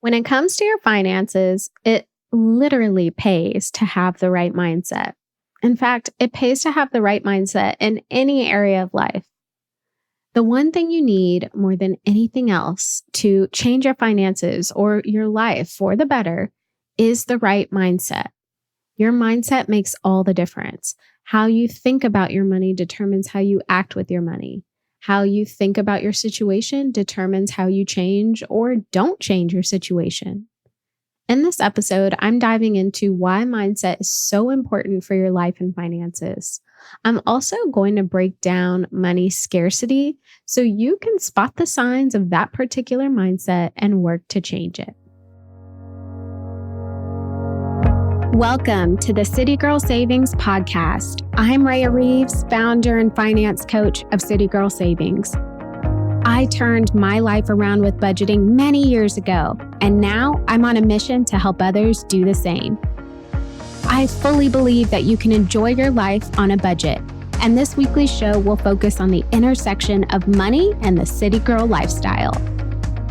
When it comes to your finances, it literally pays to have the right mindset. In fact, it pays to have the right mindset in any area of life. The one thing you need more than anything else to change your finances or your life for the better is the right mindset. Your mindset makes all the difference. How you think about your money determines how you act with your money. How you think about your situation determines how you change or don't change your situation. In this episode, I'm diving into why mindset is so important for your life and finances. I'm also going to break down money scarcity so you can spot the signs of that particular mindset and work to change it. Welcome to the City Girl Savings Podcast. I'm Raya Reeves, founder and finance coach of City Girl Savings. I turned my life around with budgeting many years ago, and now I'm on a mission to help others do the same. I fully believe that you can enjoy your life on a budget, and this weekly show will focus on the intersection of money and the city girl lifestyle.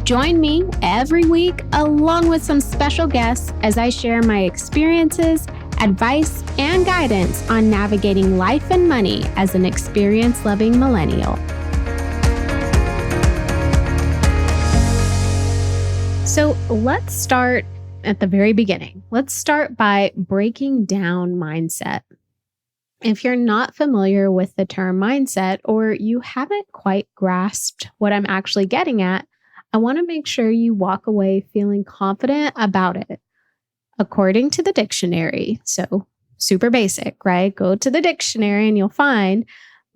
Join me every week along with some special guests as I share my experiences, advice, and guidance on navigating life and money as an experience-loving millennial. So let's start at the very beginning. Let's start by breaking down mindset. If you're not familiar with the term mindset or you haven't quite grasped what I'm actually getting at, I want to make sure you walk away feeling confident about it. According to the dictionary, so super basic, right? Go to the dictionary and you'll find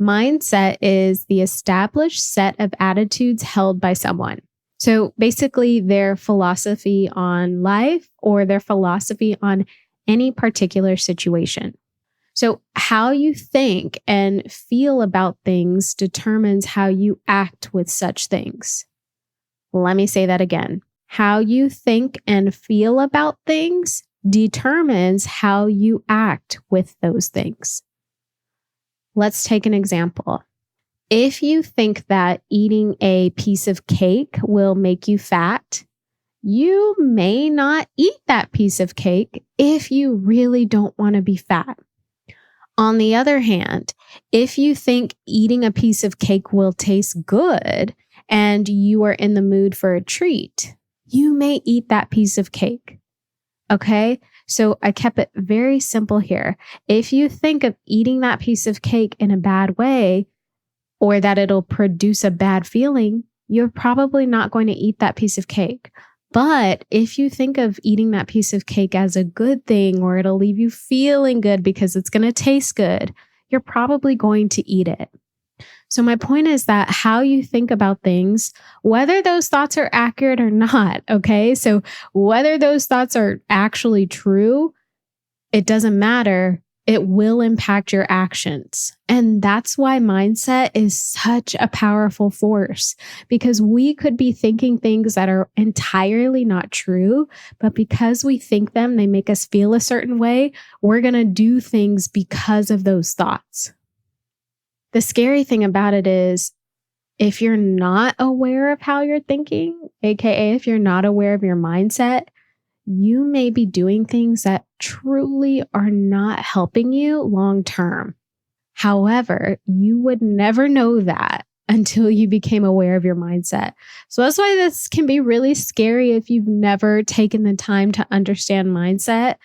mindset is the established set of attitudes held by someone. So basically their philosophy on life or their philosophy on any particular situation. So how you think and feel about things determines how you act with such things. Let me say that again. How you think and feel about things determines how you act with those things. Let's take an example. If you think that eating a piece of cake will make you fat, you may not eat that piece of cake if you really don't want to be fat. On the other hand, if you think eating a piece of cake will taste good and you are in the mood for a treat, you may eat that piece of cake. Okay? So I kept it very simple here. If you think of eating that piece of cake in a bad way, or that it'll produce a bad feeling, you're probably not going to eat that piece of cake. But if you think of eating that piece of cake as a good thing, or it'll leave you feeling good because it's going to taste good, you're probably going to eat it. So my point is that how you think about things, whether those thoughts are accurate or not, okay? So whether those thoughts are actually true, it doesn't matter. It will impact your actions. And that's why mindset is such a powerful force, because we could be thinking things that are entirely not true, but because we think them, they make us feel a certain way. We're going to do things because of those thoughts. The scary thing about it is, if you're not aware of how you're thinking, aka if you're not aware of your mindset, you may be doing things that truly are not helping you long term. However, you would never know that until you became aware of your mindset. So that's why this can be really scary if you've never taken the time to understand mindset.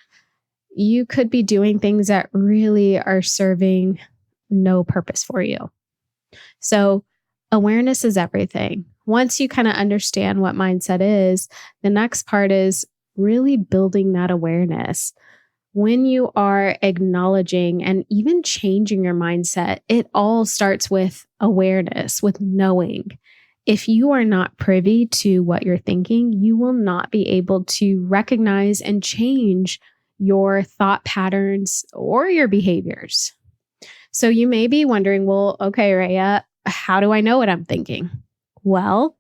You could be doing things that really are serving no purpose for you. So awareness is everything. Once you kind of understand what mindset is, the next part is really building that awareness. When you are acknowledging and even changing your mindset, it all starts with awareness, with knowing. If you are not privy to what you're thinking, you will not be able to recognize and change your thought patterns or your behaviors. So you may be wondering, well, okay, Raya, how do I know what I'm thinking? Well,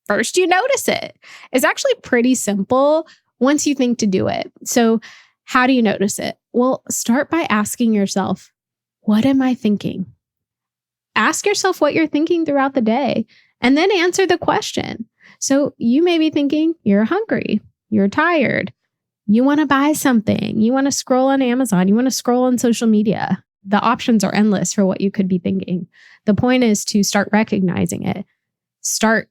first you notice it. It's actually pretty simple once you think to do it. So how do you notice it? Well, start by asking yourself, what am I thinking? Ask yourself what you're thinking throughout the day, and then answer the question. So you may be thinking you're hungry, you're tired, you want to buy something, you want to scroll on Amazon, you want to scroll on social media. The options are endless for what you could be thinking. The point is to start recognizing it. Start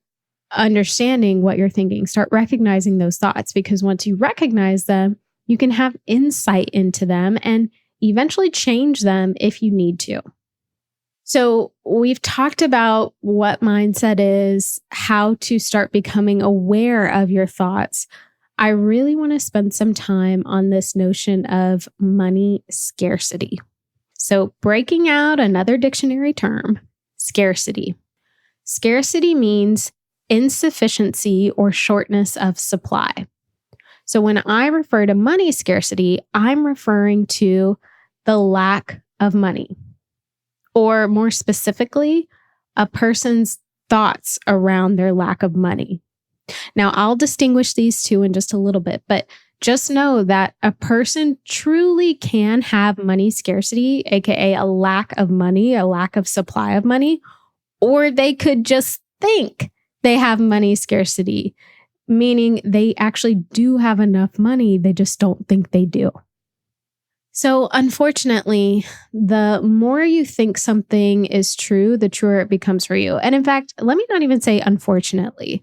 understanding what you're thinking. Start recognizing those thoughts, because once you recognize them, you can have insight into them and eventually change them if you need to. So we've talked about what mindset is, how to start becoming aware of your thoughts. I really want to spend some time on this notion of money scarcity. So breaking out another dictionary term, scarcity. Scarcity means insufficiency or shortness of supply. So when I refer to money scarcity, I'm referring to the lack of money, or more specifically, a person's thoughts around their lack of money. Now, I'll distinguish these two in just a little bit, but just know that a person truly can have money scarcity, aka a lack of money, a lack of supply of money, or they could just think they have money scarcity, meaning they actually do have enough money, they just don't think they do. So unfortunately, the more you think something is true, the truer it becomes for you. And in fact, let me not even say unfortunately.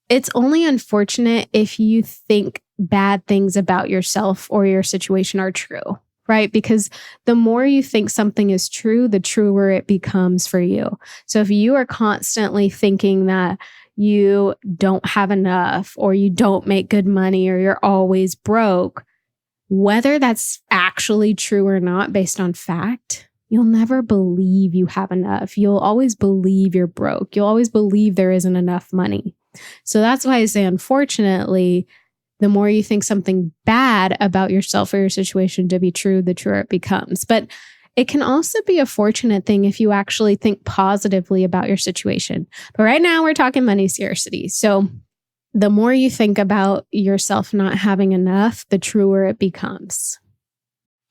It's only unfortunate if you think bad things about yourself or your situation are true, right? Because the more you think something is true, the truer it becomes for you. So if you are constantly thinking that you don't have enough, or you don't make good money, or you're always broke, whether that's actually true or not based on fact, you'll never believe you have enough. You'll always believe you're broke. You'll always believe there isn't enough money. So that's why I say, unfortunately, the more you think something bad about yourself or your situation to be true, the truer it becomes. But it can also be a fortunate thing if you actually think positively about your situation. But right now we're talking money scarcity. So the more you think about yourself not having enough, the truer it becomes.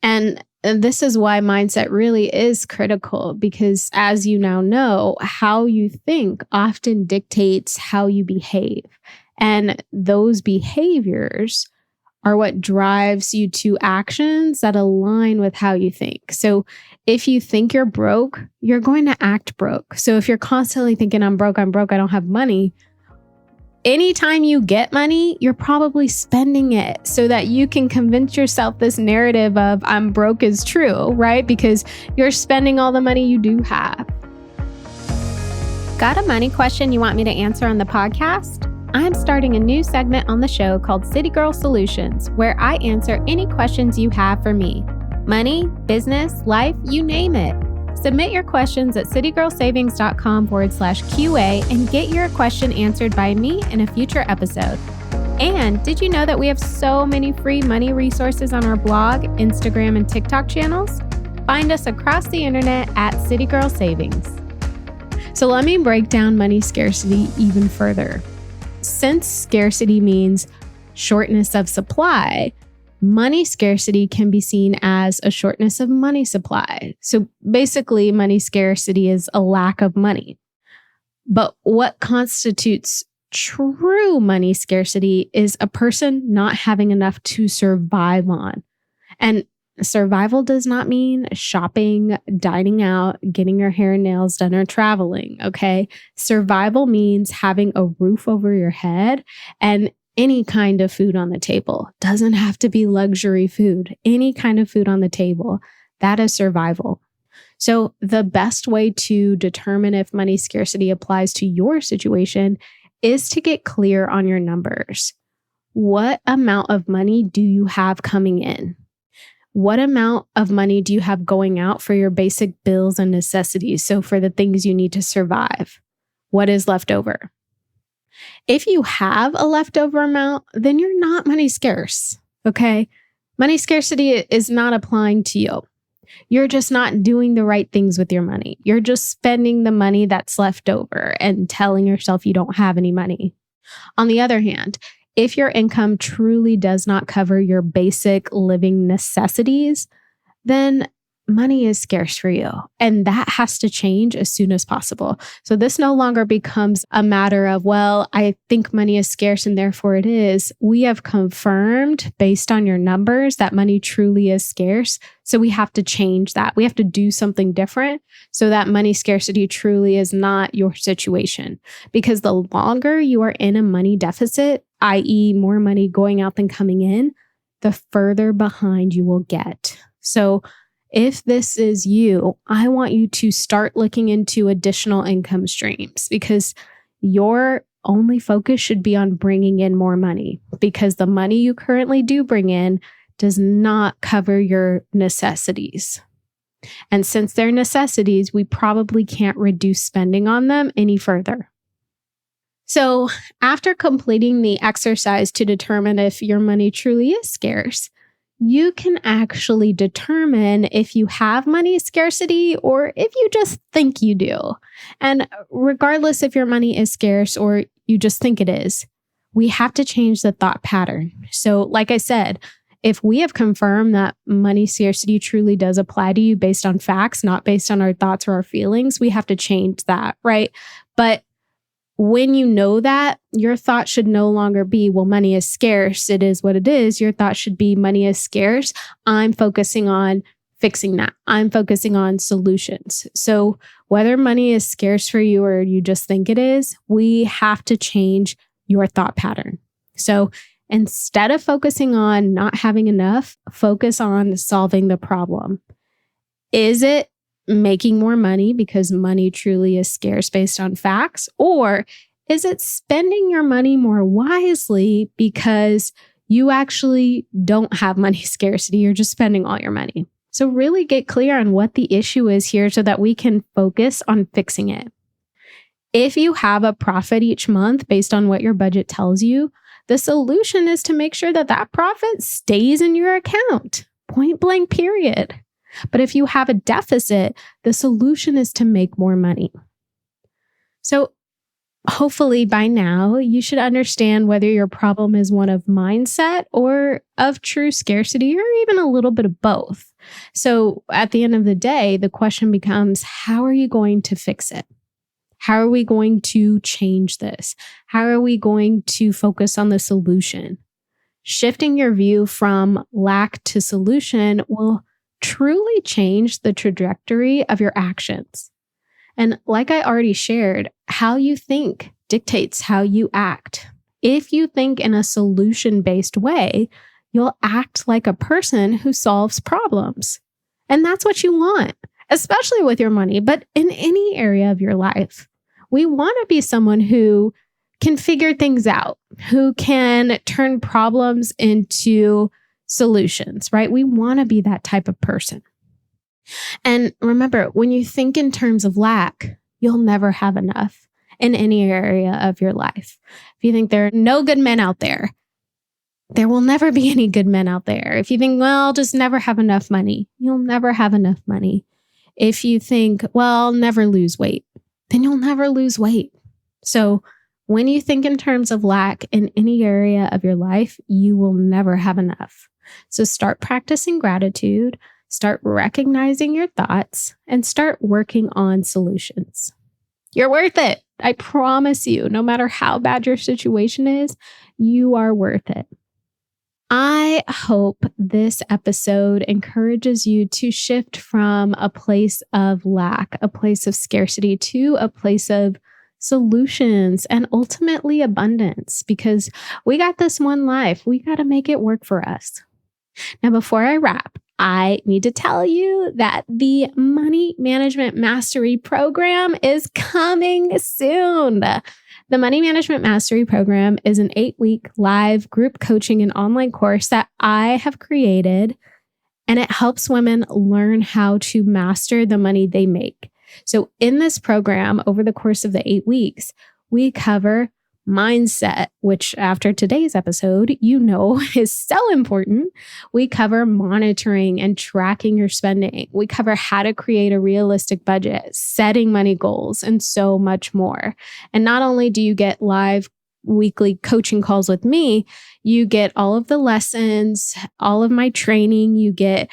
And this is why mindset really is critical, because as you now know, how you think often dictates how you behave. And those behaviors are what drives you to actions that align with how you think. So if you think you're broke, you're going to act broke. So if you're constantly thinking, I'm broke, I don't have money, anytime you get money, you're probably spending it so that you can convince yourself this narrative of I'm broke is true, right? Because you're spending all the money you do have. Got a money question you want me to answer on the podcast? I'm starting a new segment on the show called City Girl Solutions, where I answer any questions you have for me. Money, business, life, you name it. Submit your questions at citygirlsavings.com/QA and get your question answered by me in a future episode. And did you know that we have so many free money resources on our blog, Instagram, and TikTok channels? Find us across the internet at City Girl Savings. So let me break down money scarcity even further. Since scarcity means shortness of supply, money scarcity can be seen as a shortness of money supply. So basically, money scarcity is a lack of money. But what constitutes true money scarcity is a person not having enough to survive on. And survival does not mean shopping, dining out, getting your hair and nails done, or traveling, okay? Survival means having a roof over your head and any kind of food on the table. Doesn't have to be luxury food. Any kind of food on the table. That is survival. So the best way to determine if money scarcity applies to your situation is to get clear on your numbers. What amount of money do you have coming in? What amount of money do you have going out for your basic bills and necessities? So for the things you need to survive, what is left over? If you have a leftover amount, then you're not money scarce, okay? Money scarcity is not applying to you. You're just not doing the right things with your money. You're just spending the money that's left over and telling yourself you don't have any money. On the other hand, if your income truly does not cover your basic living necessities, then money is scarce for you. And that has to change as soon as possible. So this no longer becomes a matter of, well, I think money is scarce and therefore it is. We have confirmed based on your numbers that money truly is scarce. So we have to change that. We have to do something different so that money scarcity truly is not your situation. Because the longer you are in a money deficit, i.e., more money going out than coming in, the further behind you will get. So if this is you, I want you to start looking into additional income streams because your only focus should be on bringing in more money because the money you currently do bring in does not cover your necessities. And since they're necessities, we probably can't reduce spending on them any further. So after completing the exercise to determine if your money truly is scarce, you can actually determine if you have money scarcity or if you just think you do. And regardless if your money is scarce or you just think it is, we have to change the thought pattern. So like I said, if we have confirmed that money scarcity truly does apply to you based on facts, not based on our thoughts or our feelings, we have to change that, right? But when you know that, your thought should no longer be, well, money is scarce. It is what it is. Your thought should be, money is scarce. I'm focusing on fixing that. I'm focusing on solutions. So whether money is scarce for you or you just think it is, we have to change your thought pattern. So instead of focusing on not having enough, focus on solving the problem. Is it making more money because money truly is scarce based on facts? Or is it spending your money more wisely because you actually don't have money scarcity? You're just spending all your money. So really get clear on what the issue is here so that we can focus on fixing it. If you have a profit each month based on what your budget tells you, the solution is to make sure that that profit stays in your account. Point blank, period. But if you have a deficit, the solution is to make more money. So hopefully by now, you should understand whether your problem is one of mindset or of true scarcity, or even a little bit of both. So at the end of the day, the question becomes, how are you going to fix it? How are we going to change this? How are we going to focus on the solution? Shifting your view from lack to solution will truly change the trajectory of your actions. And like I already shared, how you think dictates how you act. If you think in a solution-based way, you'll act like a person who solves problems. And that's what you want, especially with your money, but in any area of your life. We want to be someone who can figure things out, who can turn problems into solutions, right? We want to be that type of person. And remember, when you think in terms of lack, you'll never have enough in any area of your life. If you think there are no good men out there will never be any good men out there. If you think, well, I'll just never have enough money, you'll never have enough money. If you think, well, I'll never lose weight, then you'll never lose weight. So when you think in terms of lack in any area of your life, you will never have enough. So start practicing gratitude, start recognizing your thoughts, and start working on solutions. You're worth it. I promise you, no matter how bad your situation is, you are worth it. I hope this episode encourages you to shift from a place of lack, a place of scarcity, to a place of solutions and ultimately abundance, because we got this one life. We got to make it work for us. Now, before I wrap, I need to tell you that the Money Management Mastery Program is coming soon. The Money Management Mastery Program is an 8-week live group coaching and online course that I have created, and it helps women learn how to master the money they make. So in this program, over the course of the 8 weeks, we cover mindset, which after today's episode, you know is so important. We cover monitoring and tracking your spending. We cover how to create a realistic budget, setting money goals, and so much more. And not only do you get live weekly coaching calls with me, you get all of the lessons, all of my training, you get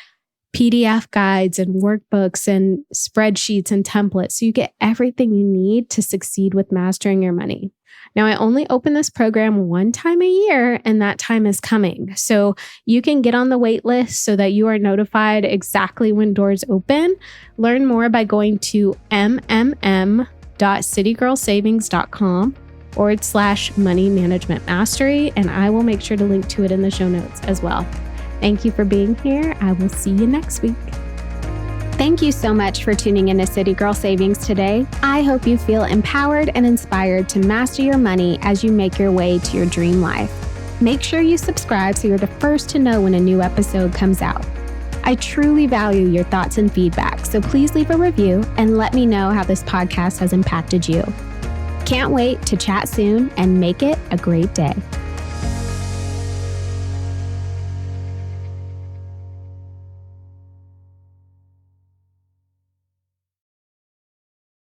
PDF guides and workbooks and spreadsheets and templates. So you get everything you need to succeed with mastering your money. Now, I only open this program one time a year, and that time is coming. So you can get on the wait list so that you are notified exactly when doors open. Learn more by going to mmm.citygirlsavings.com/money management mastery, and I will make sure to link to it in the show notes as well. Thank you for being here. I will see you next week. Thank you so much for tuning into City Girl Savings today. I hope you feel empowered and inspired to master your money as you make your way to your dream life. Make sure you subscribe so you're the first to know when a new episode comes out. I truly value your thoughts and feedback, so please leave a review and let me know how this podcast has impacted you. Can't wait to chat soon and make it a great day.